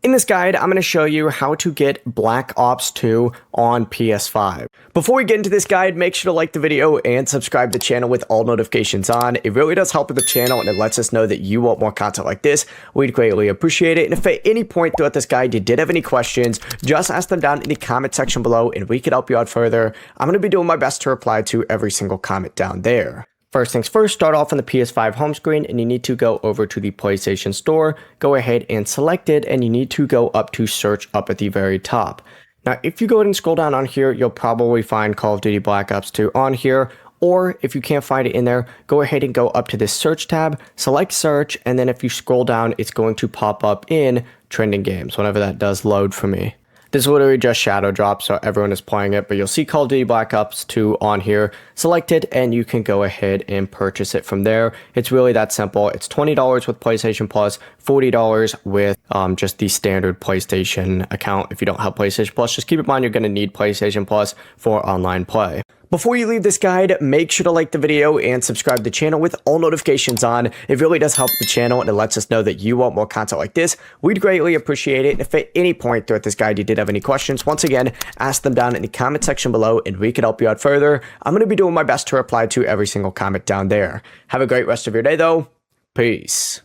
In this guide, I'm going to show you how to get Black Ops 2 on PS5. Before we get into this guide, make sure to like the video and subscribe to the channel with all notifications on. It really does help with the channel and it lets us know that you want more content like this. We'd greatly appreciate it. And if at any point throughout this guide you did have any questions, just ask them down in the comment section below and we could help you out further. I'm going to be doing my best to reply to every single comment down there. First things first, start off on the PS5 home screen and you need to go over to the PlayStation Store, go ahead and select it, and you need to go up to search up at the very top. Now, if you go ahead and scroll down on here, you'll probably find Call of Duty Black Ops 2 on here, or if you can't find it in there, go ahead and go up to this search tab, select search, and then if you scroll down, it's going to pop up in trending games whenever that does load for me. This is literally just shadow drop, so everyone is playing it, but you'll see Call of Duty Black Ops 2 on here. Select it, and you can go ahead and purchase it from there. It's really that simple. It's $20 with PlayStation Plus, $40 with just the standard PlayStation account. If you don't have PlayStation Plus, just keep in mind you're going to need PlayStation Plus for online play. Before you leave this guide, make sure to like the video and subscribe to the channel with all notifications on. It really does help the channel and it lets us know that you want more content like this. We'd greatly appreciate it. And if at any point throughout this guide you did have any questions, once again, ask them down in the comment section below and we can help you out further. I'm going to be doing my best to reply to every single comment down there. Have a great rest of your day though. Peace.